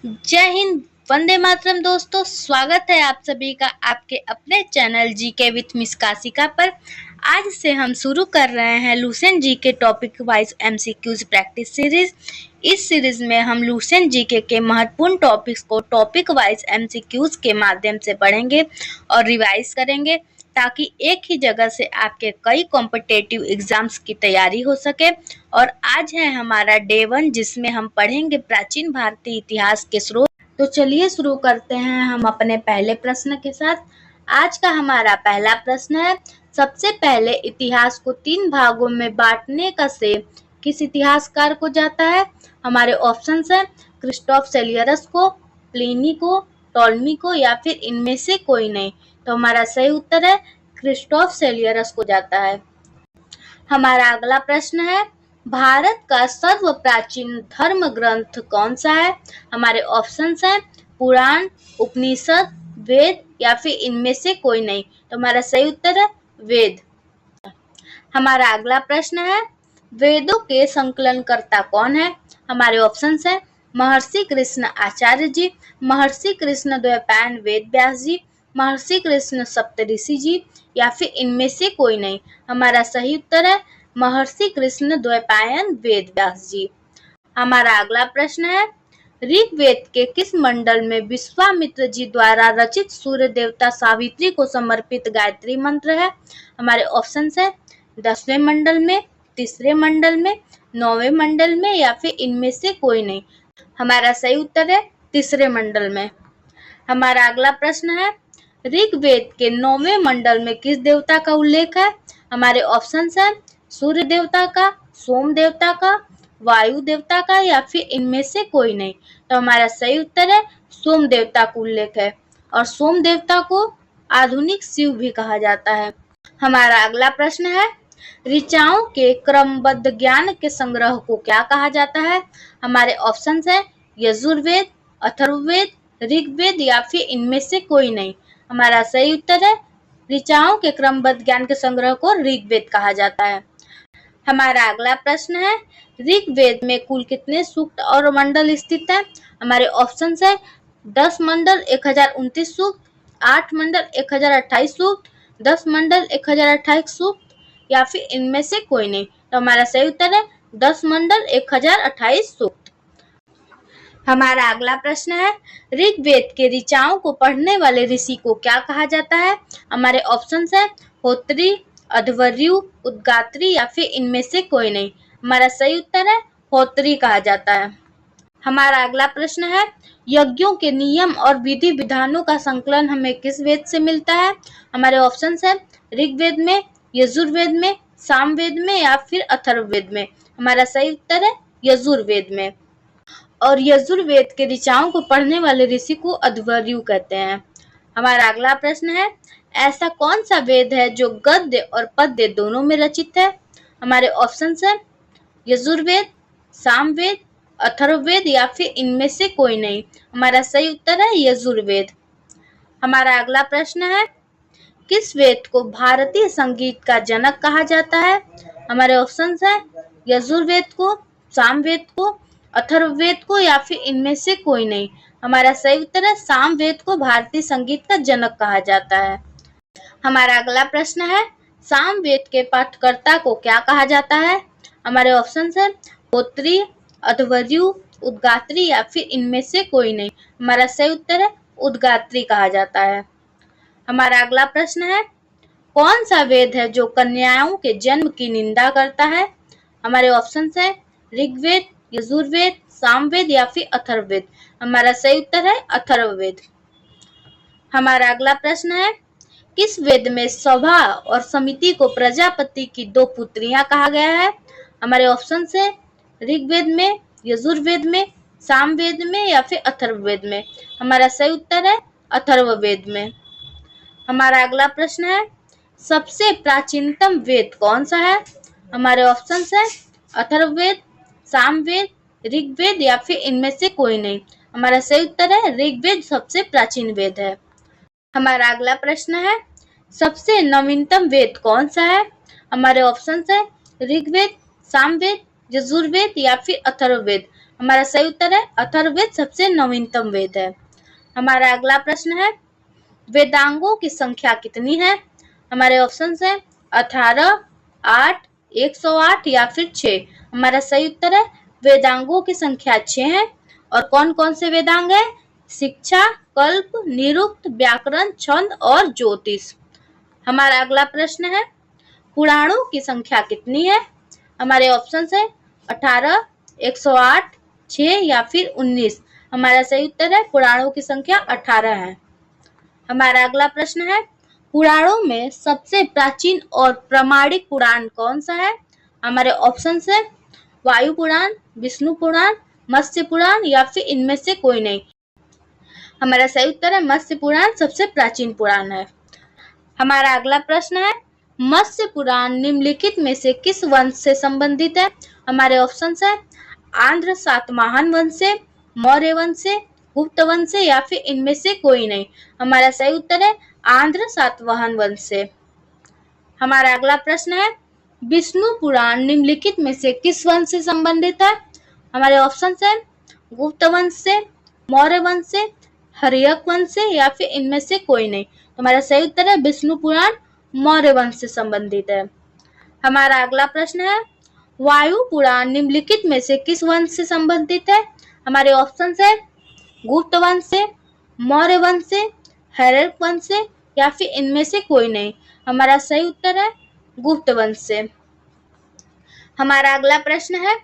जय हिंद, वंदे मातरम। दोस्तों, स्वागत है आप सभी का आपके अपने channel GK with miss Kashika पर। आज से हम शुरू कर रहे हैं Lucent GK topic wise MCQs practice series. इस सीरीज में हम लूसेंट जीके के महत्वपूर्ण टॉपिक्स को टॉपिक वाइज एमसीक्यूज के माध्यम से पढ़ेंगे और रिवाइज करेंगे, ताकि एक ही जगह से आपके कई कॉम्पिटिटिव एग्जाम्स की तैयारी हो सके। और आज है हमारा डे 1, जिसमें हम पढ़ेंगे प्राचीन भारतीय इतिहास के स्रोत। तो चलिए शुरू करते हैं हम अपने पहले प्रश्न के साथ। आज का हमारा पहला प्रश्न है, सबसे पहले इतिहास को 3 भागों में बांटने का श्रेय किस इतिहासकार को जाता है? हमारे ऑप्शंस हैं क्रिस्टोफ सेलियरस को, प्लिनी को, टॉलमी को, या फिर इनमें से कोई नहीं। तो हमारा सही उत्तर है क्रिस्टोफ सेलियरस को जाता है। हमारा अगला प्रश्न है, भारत का सर्व प्राचीन धर्म ग्रंथ कौन सा है? हमारे ऑप्शंस हैं पुराण, उपनिषद, वेद, या फिर इनमें से कोई नहीं। तो हमारा सही उत्तर है वेद। हमारा अगला प्रश्न है, वेदों के संकलनकर्ता कौन है? हमारे ऑप्शंस हैं महर्षि कृष्ण आचार्य जी, महर्षि कृष्ण द्वैपायन वेद व्यास जी, महर्षि कृष्ण सप्तऋषि जी, या फिर इनमें से कोई नहीं। हमारा सही उत्तर है महर्षि कृष्ण द्वैपायन वेद व्यास जी। हमारा अगला प्रश्न है, ऋग्वेद के किस मंडल में विश्वामित्र जी द्वारा रचित सूर्य देवता सावित्री को समर्पित गायत्री मंत्र है? हमारे ऑप्शंस है 10वें मंडल में, 3रे मंडल में, 9वें मंडल में, या फिर इनमें से कोई नहीं। हमारा सही उत्तर है 3रे मंडल में। हमारा अगला प्रश्न है, ऋग्वेद के 9वें मंडल में किस देवता का उल्लेख है? हमारे ऑप्शंस हैं सूर्य देवता का, सोम देवता का, वायु देवता का, या फिर इनमें से कोई नहीं। तो हमारा सही उत्तर है सोम देवता का उल्लेख है, और सोम देवता को आधुनिक शिव भी कहा जाता है। हमारा अगला प्रश्न है, ऋचाओं के क्रमबद्ध ज्ञान के संग्रह को क्या कहा जाता है? हमारे ऑप्शंस हैं यजुर्वेद, अथर्ववेद, ऋग्वेद, या फिर इनमें से कोई नहीं। हमारा सही उत्तर है ऋचाओं के क्रमबद्ध ज्ञान के संग्रह को ऋग्वेद कहा जाता है। हमारा अगला प्रश्न है, ऋग्वेद में कुल कितने सूक्त और मंडल स्थित हैं? हमारे ऑप्शंस है 10 मंडल 1029 सूक्त, 8 मंडल 1028 सूक्त, 10 मंडल 1028 सूक्त, या फिर इनमें से कोई नहीं। तो हमारा सही उत्तर है 10 मंडल 1028 सूक्त। हमारा अगला प्रश्न है, ऋग्वेद के ऋचाओं को पढ़ने वाले ऋषि को क्या कहा जाता है? हमारे ऑप्शंस है होत्री, अध्वर्यु, उद्गात्री, या फिर इनमें से कोई नहीं। हमारा सही उत्तर है होत्री कहा जाता है। हमारा अगला प्रश्न है, यज्ञों के नियम और विधि विधानों का संकलन हमें किस वेद से मिलता है? हमारे ऑप्शंस है ऋग्वेद में, यजुर्वेद में, सामवेद में, या फिर अथर्ववेद में। हमारा सही उत्तर है यजुर्वेद में। और यजुर्वेद के ऋचाओं को पढ़ने वाले ऋषि को अध्वर्यु कहते हैं। हमारा अगला प्रश्न है, ऐसा कौन सा वेद है जो गद्य और पद्य दोनों में रचित है? हमारे ऑप्शंस है यजुर्वेद, सामवेद, अथर्ववेद, या फिर इनमें से कोई नहीं। हमारा सही उत्तर है यजुर्वेद। हमारा अगला प्रश्न है, किस वेद को भारतीय संगीत का जनक कहा जाता है? हमारे ऑप्शंस है यजुर्वेद को, सामवेद को, अथर्ववेद को, या फिर इनमें से कोई नहीं। हमारा सही उत्तर है सामवेद को भारतीय संगीत का जनक कहा जाता है। हमारा अगला प्रश्न है, सामवेद के पाठकर्ता को क्या कहा जाता है? हमारे ऑप्शंस है होत्री, अध्वर्यु, उद्गात्री, या फिर इनमें से कोई नहीं। हमारा सही उत्तर है उद्गात्री कहा जाता है। हमारा अगला प्रश्न है, कौन सा वेद है जो कन्याओं के जन्म की निंदा करता है? हमारे ऑप्शंस है ऋग्वेद, यजुर्वेद, सामवेद, या फिर अथर्ववेद। हमारा सही उत्तर है अथर्ववेद। हमारा अगला प्रश्न है, किस वेद में सभा और समिति को प्रजापति की 2 पुत्रियां कहा गया है? हमारे ऑप्शन है ऋग्वेद में, यजुर्वेद में, सामवेद में, या फिर अथर्ववेद में। हमारा सही उत्तर है अथर्ववेद में। हमारा अगला प्रश्न है, सबसे प्राचीनतम वेद कौन सा है? हमारे ऑप्शंस है अथर्ववेद, सामवेद, ऋग्वेद, या फिर इनमें से कोई नहीं। हमारा सही उत्तर है ऋग्वेद सबसे प्राचीन वेद है। हमारा अगला प्रश्न है, सबसे नवीनतम वेद कौन सा है? हमारे ऑप्शंस है ऋग्वेद, सामवेद, यजुर्वेद, या फिर अथर्ववेद। हमारा सही उत्तर है अथर्ववेद सबसे नवीनतम वेद है। हमारा अगला प्रश्न है वेदांगों की संख्या कितनी है? हमारे ऑप्शन है 18, 8, 108 या फिर 6। हमारा सही उत्तर है वेदांगों की संख्या 6 है। और कौन कौन से वेदांग है? शिक्षा, कल्प, निरुक्त, व्याकरण, छंद और ज्योतिष। हमारा अगला प्रश्न है पुराणों की संख्या कितनी है? हमारे ऑप्शन है 18, 108, 6 या फिर 19। हमारा सही उत्तर है पुराणों की संख्या 18 है। हमारा अगला प्रश्न है पुराणों में सबसे प्राचीन और प्रामाणिक पुराण कौन सा है? हमारे ऑप्शन है वायु पुराण, विष्णु पुराण, मत्स्य पुराण या फिर इनमें से कोई नहीं। हमारा सही उत्तर है मत्स्य पुराण सबसे प्राचीन पुराण है। हमारा अगला प्रश्न है मत्स्य पुराण निम्नलिखित में से किस वंश से संबंधित है? हमारे ऑप्शन है आंध्र सातवाहन वंश से, मौर्य वंश से, गुप्त वंश से या फिर इनमें से कोई नहीं। हमारा सही उत्तर है आंध्र सातवाहन वंश से। हमारा अगला प्रश्न है विष्णु पुराण निम्नलिखित में से किस वंश से संबंधित है? हमारे ऑप्शन है गुप्त वंश से, मौर्य वंश से, हर्यक वंश से या फिर इनमें से कोई नहीं। हमारा सही उत्तर है विष्णु पुराण मौर्य वंश से संबंधित है। हमारा अगला प्रश्न है वायु पुराण निम्नलिखित में से किस वंश से संबंधित है? हमारे ऑप्शन है गुप्त वंश से, मौर्य वंश से, हर्यक वंश से या फिर इनमें से कोई नहीं। हमारा सही उत्तर है गुप्त वंश से। हमारा अगला प्रश्न है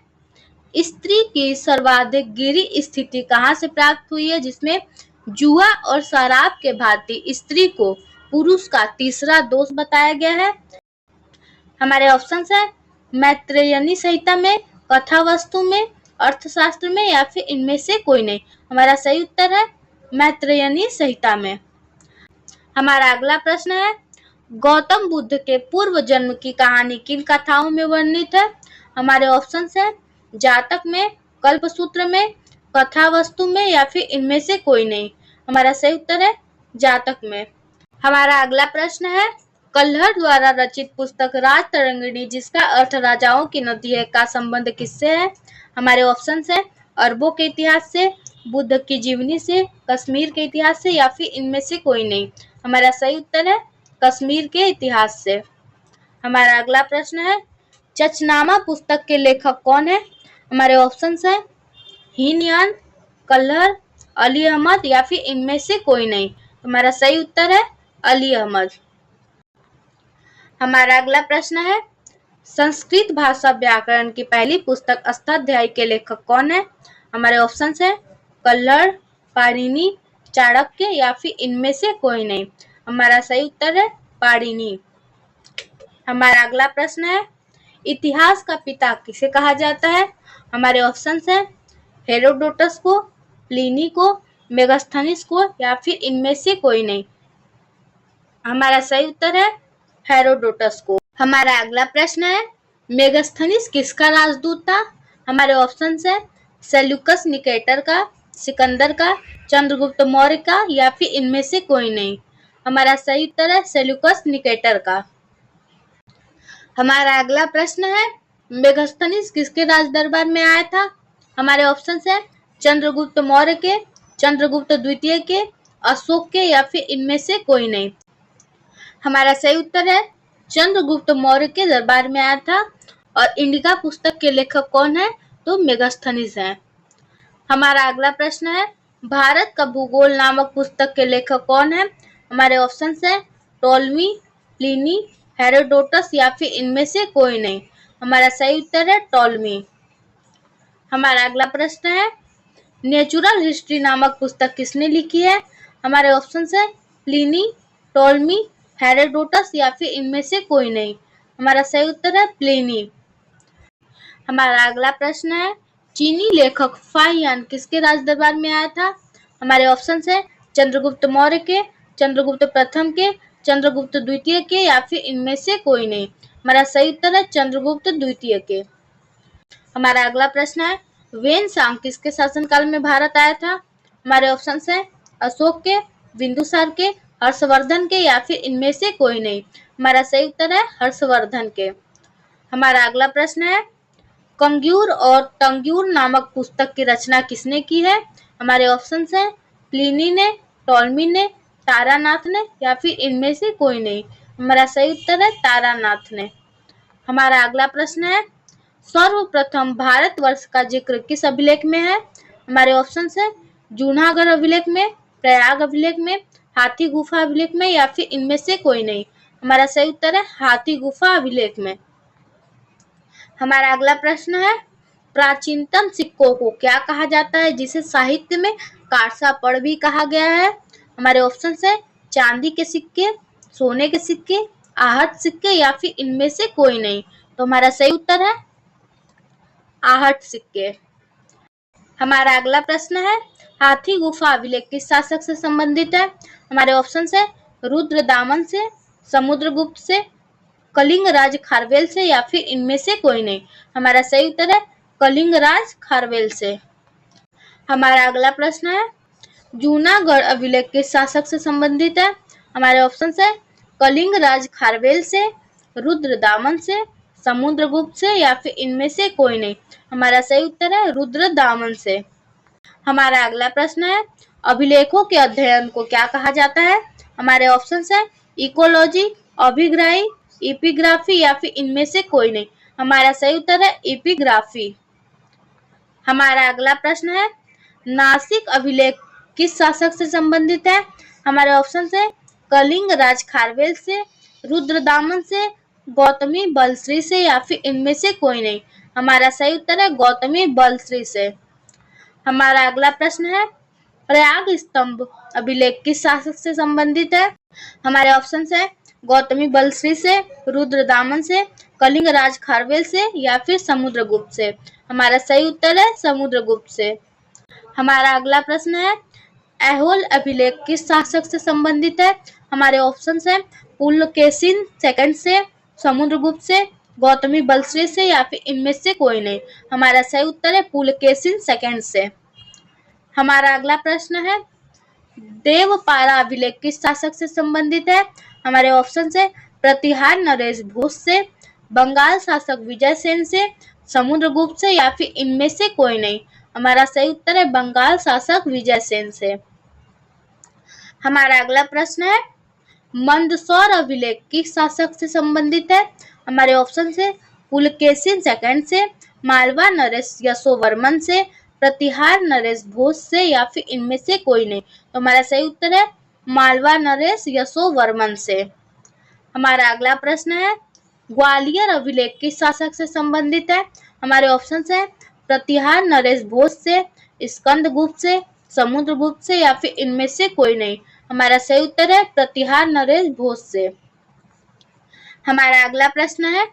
स्त्री की सर्वाधिक गिरी स्थिति कहाँ से प्राप्त हुई है जिसमें जुआ और शराब के भांति स्त्री को पुरुष का तीसरा दोष बताया गया है? हमारे ऑप्शन है मैत्रेयनी संहिता में, कथा वस्तु में, अर्थशास्त्र में या फिर इनमें से कोई नहीं। हमारा सही उत्तर है मैत्रेयनी संहिता में। हमारा अगला प्रश्न है गौतम बुद्ध के पूर्व जन्म की कहानी किन कथाओं में वर्णित है? हमारे ऑप्शन है जातक में, कल्पसूत्र में, कथा वस्तु में या फिर इनमें से कोई नहीं। हमारा सही उत्तर है जातक में। हमारा अगला प्रश्न है कल्हड़ द्वारा रचित पुस्तक राज तरंगिणी जिसका अर्थ राजाओं की नदी है का संबंध किससे है? हमारे ऑप्शन है अरबों के इतिहास से, बुद्ध की जीवनी से, कश्मीर के इतिहास से या फिर इनमें से कोई नहीं। हमारा सही उत्तर है कश्मीर के इतिहास से। हमारा अगला प्रश्न है चचनामा पुस्तक के लेखक कौन है? हमारे ऑप्शन है हीनयान, कल्हड़, अली अहमद या फिर इनमें से कोई नहीं। हमारा सही उत्तर है अली अहमद। हमारा अगला प्रश्न है संस्कृत भाषा व्याकरण की पहली पुस्तक अष्टाध्यायी के लेखक कौन है? हमारे ऑप्शन है कल्हड़, पाणिनि, चाणक्य या फिर इनमें से कोई नहीं। हमारा सही उत्तर है पाणिनि। हमारा अगला प्रश्न है इतिहास का पिता किसे कहा जाता है? हमारे ऑप्शन है हेरोडोटस को, प्लिनी को, मेगास्थनीज को या फिर इनमें से कोई नहीं। हमारा सही उत्तर है हेरोडोटस को। हमारा अगला प्रश्न है मेगास्थनीज किसका राजदूत था? हमारे ऑप्शन है सेल्यूकस निकेटर का, सिकंदर का, चंद्रगुप्त मौर्य का या फिर इनमें से कोई नहीं। हमारा सही उत्तर है सेल्यूकस निकेटर का। हमारा अगला प्रश्न है मेगास्थनीज किसके राज दरबार में आया था? हमारे ऑप्शन है चंद्रगुप्त मौर्य के, चंद्रगुप्त द्वितीय के, अशोक के या फिर इनमें से कोई नहीं। हमारा सही उत्तर है चंद्रगुप्त मौर्य के दरबार में आया था। और इंडिका पुस्तक के लेखक कौन है? तो मेगास्थनीज है। हमारा अगला प्रश्न है भारत का भूगोल नामक पुस्तक के लेखक कौन है? हमारे ऑप्शन है टोलमी, प्लिनी, हेरोडोटस या फिर इनमें से कोई नहीं। हमारा सही उत्तर है टोलमी। हमारा अगला प्रश्न है नेचुरल हिस्ट्री नामक पुस्तक किसने लिखी है? हमारे ऑप्शन है प्लिनी, टोलमी, हेरोडोटस या फिर इनमें से कोई नहीं। हमारा सही उत्तर है प्लिनी। हमारा अगला प्रश्न है चीनी लेखक फाहियान किसके राज दरबार में आया था? हमारे ऑप्शन है चंद्रगुप्त मौर्य के, चंद्रगुप्त प्रथम के, चंद्रगुप्त द्वितीय के या फिर इनमें से कोई नहीं। हमारा सही उत्तर है चंद्रगुप्त द्वितीय के। हमारा अगला प्रश्न है वेनसांग किसके शासनकाल में भारत आया था? हमारे ऑप्शन है अशोक के, बिंदुसार के, हर्षवर्धन के या फिर इनमें से कोई नहीं। हमारा सही उत्तर है हर्षवर्धन के। हमारा अगला प्रश्न है कंग्यूर और टंग्यूर नामक पुस्तक की रचना किसने की है? हमारे ऑप्शन हैं प्लिनी ने, टॉलमी ने, तारानाथ ने या फिर इनमें से कोई नहीं। हमारा सही उत्तर है तारानाथ ने। हमारा अगला प्रश्न है सर्वप्रथम भारतवर्ष का जिक्र किस अभिलेख में है? हमारे ऑप्शन है जूनागढ़ अभिलेख में, प्रयाग अभिलेख में, हाथी गुफा अभिलेख में या फिर इनमें से कोई नहीं। हमारा सही उत्तर है हाथी गुफा अभिलेख में। हमारा अगला प्रश्न है प्राचीनतम सिक्कों को क्या कहा जाता है जिसे साहित्य में कारसापड़ भी कहा गया है? हमारे ऑप्शन है चांदी के सिक्के, सोने के सिक्के, आहट सिक्के या फिर इनमें से कोई नहीं। तो हमारा सही उत्तर है आहट सिक्के। हमारा अगला प्रश्न है हाथी गुफा अभिलेख किस शासक से संबंधित है? हमारे ऑप्शन है रुद्रदामन से, समुद्रगुप्त से, कलिंग राज खारवेल से या फिर इनमें से कोई नहीं। हमारा सही उत्तर है कलिंग राज खारवेल से। हमारा अगला प्रश्न है जूनागढ़ अभिलेख किस शासक से संबंधित है? हमारे ऑप्शन है कलिंग राज खारवेल से, रुद्रदामन से, समुद्रगुप्त से या फिर इनमें से कोई नहीं। हमारा सही उत्तर है रुद्रदामन से। हमारा अगला प्रश्न है अभिलेखों के अध्ययन को क्या कहा जाता है? हमारे ऑप्शन है इकोलॉजी, अभिग्राही, एपिग्राफी या फिर इनमें से कोई नहीं। हमारा सही उत्तर है एपिग्राफी। हमारा अगला प्रश्न है नासिक अभिलेख किस शासक से संबंधित है? हमारे ऑप्शन है कलिंग राज खारवेल से, रुद्रदामन से, गौतमी बलश्री से या फिर इनमें से कोई नहीं। हमारा सही उत्तर है गौतमी बलश्री से। हमारा अगला प्रश्न है प्रयाग स्तंभ अभिलेख किस शासक से संबंधित है? हमारे ऑप्शन है गौतमी बलश्री से, रुद्रदामन से, कलिंग राज खारवेल से या फिर समुद्रगुप्त से। हमारा सही उत्तर है समुद्रगुप्त से। हमारा अगला प्रश्न है ऐहोल अभिलेख किस शासक से संबंधित है? हमारे ऑप्शन है पुलकेशिन सेकंड से, समुद्रगुप्त से, गौतमी बलश्री से या फिर इनमें से कोई नहीं। हमारा सही उत्तर है पुलकेशिन सेकंड से। हमारा अगला प्रश्न है देवपारा अभिलेख किस शासक से संबंधित है? हमारे ऑप्शन है प्रतिहार नरेश भोज से, बंगाल शासक विजय सेन से, समुद्रगुप्त से या फिर इनमें से कोई नहीं। हमारा सही उत्तर है बंगाल शासक विजय सेन से। हमारा अगला प्रश्न है मंदसौर अभिलेख किस शासक से संबंधित है? हमारे ऑप्शन है पुलकेशिन सेकंड से, मालवा नरेश यशोवर्मन से, प्रतिहार नरेश भोज से या फिर इनमें से कोई नहीं। तो हमारा सही उत्तर है मालवा नरेश यशोवर्मन से। हमारा अगला प्रश्न है ग्वालियर अभिलेख किस शासक से संबंधित है? हमारे ऑप्शन है प्रतिहार नरेश भोज से, स्कंदगुप्त से, समुद्रगुप्त से या फिर इनमें से कोई नहीं। हमारा सही उत्तर है प्रतिहार नरेश भोज से। हमारा अगला प्रश्न है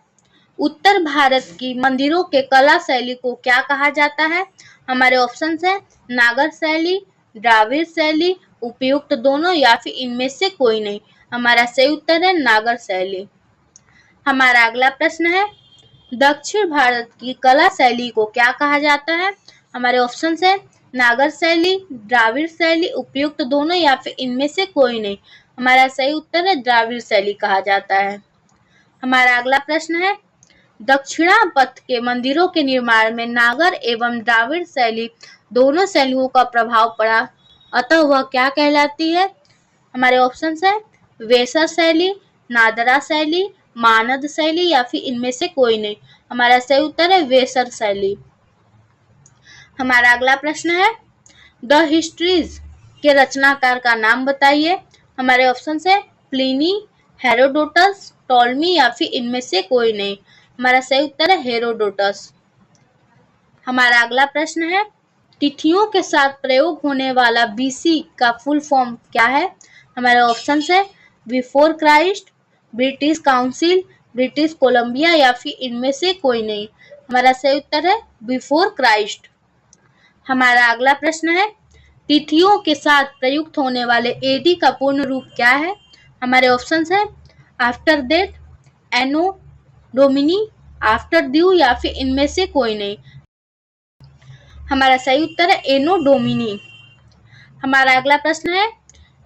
उत्तर भारत की मंदिरों के कला शैली को क्या कहा जाता है? हमारे ऑप्शन है नागर शैली, द्राविड़ शैली, उपयुक्त दोनों या फिर इनमें से कोई नहीं। हमारा सही उत्तर है नागर शैली। हमारा अगला प्रश्न है दक्षिण भारत की कला शैली को क्या कहा जाता है? हमारे ऑप्शन है नागर शैली, द्राविड़ शैली, उपयुक्त दोनों या फिर इनमें से कोई नहीं। हमारा सही उत्तर है द्राविड़ शैली कहा जाता है। हमारा अगला प्रश्न है दक्षिणापथ के मंदिरों के निर्माण में नागर एवं द्राविड़ शैली दोनों शैलियों का प्रभाव पड़ा, अतः वह क्या कहलाती है? हमारे ऑप्शन है वेसर शैली, नादरा शैली, मानद शैली या फिर इनमें से कोई नहीं। हमारा सही उत्तर है वेसर शैली। हमारा अगला प्रश्न है द हिस्ट्रीज के रचनाकार का नाम बताइए। हमारे ऑप्शन है प्लिनी, हेरोडोटस, टॉलमी या फिर इनमें से कोई नहीं। हमारा सही उत्तर है हेरोडोटस। हमारा अगला प्रश्न है तिथियों के साथ प्रयोग होने वाला बीसी का फुल फॉर्म क्या है? हमारे ऑप्शन है before Christ, British council, British Columbia या फिर इनमें से कोई नहीं। हमारा सही उत्तर है बिफोर क्राइस्ट। हमारा अगला प्रश्न है तिथियों के साथ प्रयुक्त होने वाले एडी का पूर्ण रूप क्या है? हमारे ऑप्शन है आफ्टर डेट, एनो डोमिनी, आफ्टर ड्यू या फिर इनमें से कोई नहीं। हमारा सही उत्तर है एनो डोमिनी। हमारा अगला प्रश्न है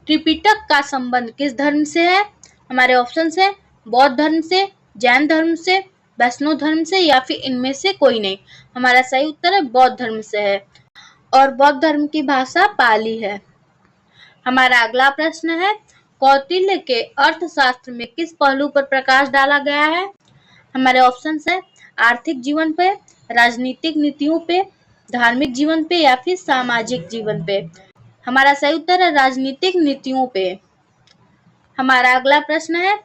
त्रिपिटक का संबंध किस धर्म से है? हमारे ऑप्शन है बौद्ध धर्म से, जैन धर्म से, वैष्णव धर्म से या फिर इनमें से कोई नहीं। हमारा सही उत्तर है बौद्ध धर्म से है और बौद्ध धर्म की भाषा पाली है। हमारा अगला प्रश्न है, कौटिल्य के अर्थशास्त्र में किस पहलू पर प्रकाश डाला गया है? हमारे ऑप्शन है आर्थिक जीवन पे, राजनीतिक नीतियों पे, धार्मिक जीवन पे या फिर सामाजिक जीवन पे। हमारा सही उत्तर है राजनीतिक नीतियों पे। हमारा अगला प्रश्न है,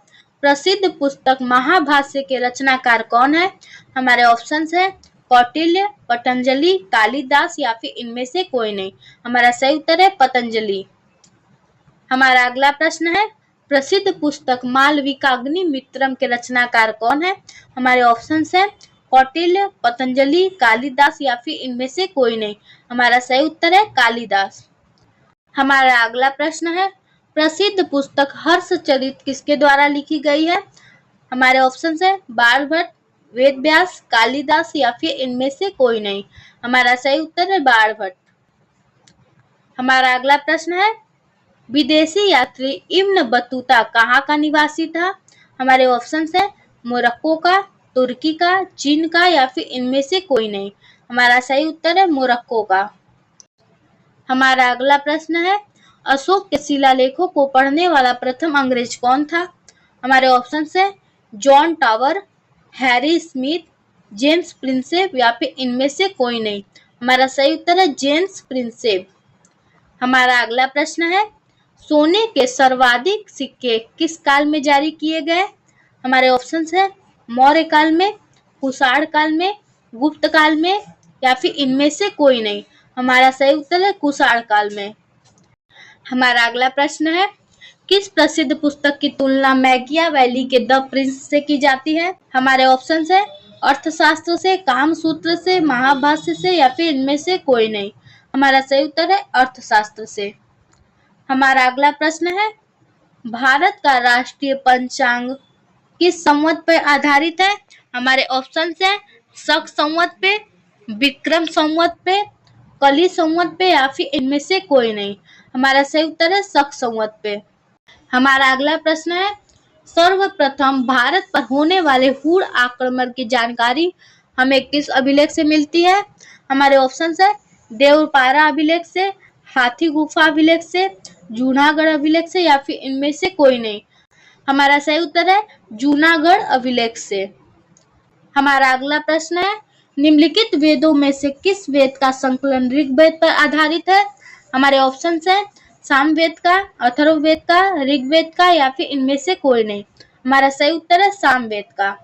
प्रसिद्ध पुस्तक महाभाष्य के रचनाकार कौन है? हमारे ऑप्शंस है कौटिल्य, पतंजलि, कालिदास या फिर इनमें से कोई नहीं। हमारा सही उत्तर है पतंजलि। हमारा अगला प्रश्न है, प्रसिद्ध पुस्तक मालविकाग्निमित्रम के रचनाकार कौन है? हमारे ऑप्शंस है कौटिल्य, पतंजलि, कालिदास या फिर इनमें से कोई नहीं। हमारा सही उत्तर है कालिदास। हमारा अगला प्रश्न है, प्रसिद्ध पुस्तक हर्षचरित किसके द्वारा लिखी गई है? हमारे ऑप्शंस है बाणभट्ट, वेदव्यास, कालिदास या फिर इनमें से कोई नहीं। हमारा सही उत्तर है बाणभट्ट। हमारा अगला प्रश्न है, विदेशी यात्री इब्न बतूता कहाँ का निवासी था? हमारे ऑप्शंस है मोरक्को का, तुर्की का, चीन का या फिर इनमें से कोई नहीं। हमारा सही उत्तर है मोरक्को का। हमारा अगला प्रश्न है, अशोक के शिलालेखों को पढ़ने वाला प्रथम अंग्रेज कौन था? हमारे ऑप्शंस है John tower, Harry Smith, James Prinsep या फिर इनमें से कोई नहीं। हमारा सही उत्तर है जेम्स प्रिंसेप। हमारा अगला प्रश्न है, सोने के सर्वाधिक सिक्के किस काल में जारी किए गए? हमारे ऑप्शंस है मौर्य काल में, कुषाण काल में, गुप्त काल में या फिर इनमें से कोई नहीं। हमारा सही उत्तर है कुषाण काल में। हमारा अगला प्रश्न है, किस प्रसिद्ध पुस्तक की तुलना मैकियावेली के द प्रिंस से की जाती है? हमारे ऑप्शंस है अर्थशास्त्र से, कामसूत्र से, महाभाष्य से या फिर इनमें से कोई नहीं। हमारा सही उत्तर है अर्थशास्त्र से। हमारा अगला प्रश्न है, भारत का राष्ट्रीय पंचांग किस संवत पर आधारित है? हमारे ऑप्शन है शक संवत पे, विक्रम संवत पे, कली संवत पे या फिर इनमें से कोई नहीं। हमारा सही उत्तर है शक संवत पे। हमारा अगला प्रश्न है, सर्वप्रथम भारत पर होने वाले हुड़ आक्रमण की जानकारी हमें किस अभिलेख से मिलती है? हमारे ऑप्शन है देवपारा अभिलेख से, हाथी गुफा अभिलेख से, जूनागढ़ अभिलेख से या फिर इनमें से कोई नहीं। हमारा सही उत्तर है जूनागढ़ अभिलेख से। हमारा अगला प्रश्न है, निम्नलिखित वेदों में से किस वेद का संकलन ऋग्वेद पर आधारित है? हमारे ऑप्शन है सामवेद का, अथर्ववेद का, ऋग्वेद का या फिर इनमें से कोई नहीं। हमारा सही उत्तर है सामवेद का।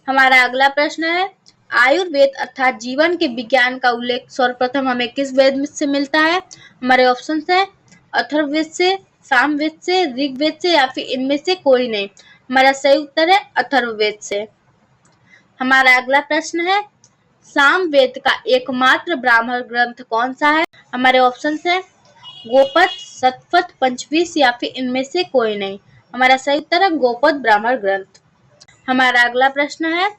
हमारा अगला प्रश्न है, आयुर्वेद अर्थात जीवन के विज्ञान का उल्लेख सर्वप्रथम हमें किस वेद से मिलता है? हमारे ऑप्शन है अथर्ववेद से, सामवेद से, ऋग्वेद से या फिर इनमें से कोई नहीं। हमारा सही उत्तर है अथर्ववेद से। हमारा अगला प्रश्न है, सामवेद का एकमात्र ब्राह्मण ग्रंथ कौन सा है? हमारे ऑप्शन है गोपद, शतपथ, पंचवीस या फिर इनमें से कोई नहीं। हमारा सही उत्तर है गोपद ब्राह्मण ग्रंथ। हमारा अगला प्रश्न है,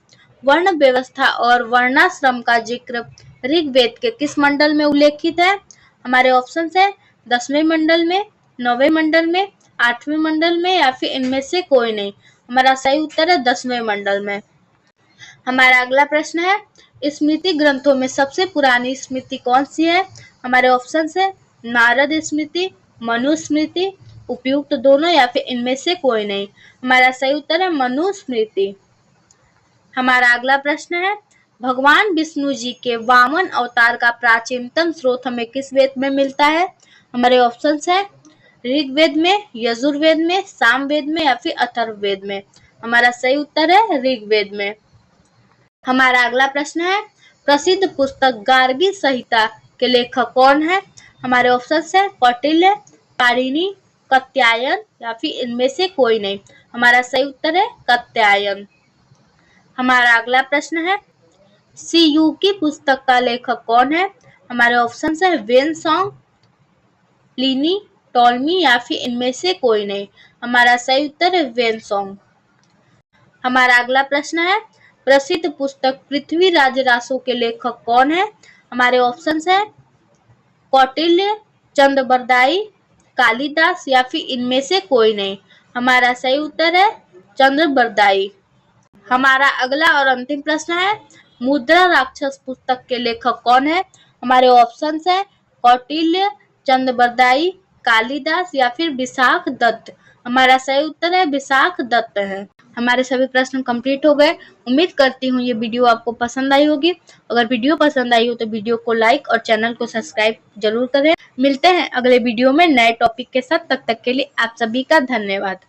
वर्ण व्यवस्था और वर्णाश्रम का जिक्र ऋग्वेद के किस मंडल में उल्लेखित है? हमारे ऑप्शन है 10वें मंडल में, 9वें मंडल में, 8वें मंडल में या फिर इनमें से कोई नहीं। हमारा सही उत्तर है 10वें मंडल में। हमारा अगला प्रश्न है, स्मृति ग्रंथों में सबसे पुरानी स्मृति कौन सी है? हमारे ऑप्शन है नारद स्मृति, मनुस्मृति, उपयुक्त दोनों या फिर इनमें से कोई नहीं। हमारा सही उत्तर है मनुस्मृति। हमारा अगला प्रश्न है, भगवान विष्णु जी के वामन अवतार का प्राचीनतम स्रोत हमें किस वेद में मिलता है? हमारे ऑप्शन है ऋग्वेद में, यजुर्वेद में, सामवेद में या फिर अथर्ववेद में। हमारा सही उत्तर है ऋग्वेद में। हमारा अगला प्रश्न है, प्रसिद्ध पुस्तक गार्गी संहिता के लेखक कौन है? हमारे ऑप्शन है कौटिल्य, पाणिनि, कात्यायन या फिर इनमें से कोई नहीं। हमारा सही उत्तर है कात्यायन। हमारा अगला प्रश्न है, सीयू की पुस्तक का लेखक कौन है? हमारे ऑप्शन है वेन सॉन्ग, प्लिनी, टॉलमी या फिर इनमें से कोई नहीं। हमारा सही उत्तर है वेन सॉन्ग। हमारा अगला प्रश्न है, प्रसिद्ध पुस्तक पृथ्वीराज रासो के लेखक कौन है? हमारे ऑप्शन है कौटिल्य, चंद्रबरदाई, कालिदास या फिर इनमें से कोई नहीं। हमारा सही उत्तर है चंद्रबरदाई। हमारा अगला और अंतिम प्रश्न है, मुद्रा राक्षस पुस्तक के लेखक कौन है? हमारे ऑप्शंस है कौटिल्य, चंद्रबरदाई, कालिदास या फिर विशाख दत्त। हमारा सही उत्तर है विशाख दत्त है। हमारे सभी प्रश्न कंप्लीट हो गए। उम्मीद करती हूँ ये वीडियो आपको पसंद आई होगी। अगर वीडियो पसंद आई हो तो वीडियो को लाइक और चैनल को सब्सक्राइब जरूर करें। मिलते हैं अगले वीडियो में नए टॉपिक के साथ। तब तक के लिए आप सभी का धन्यवाद।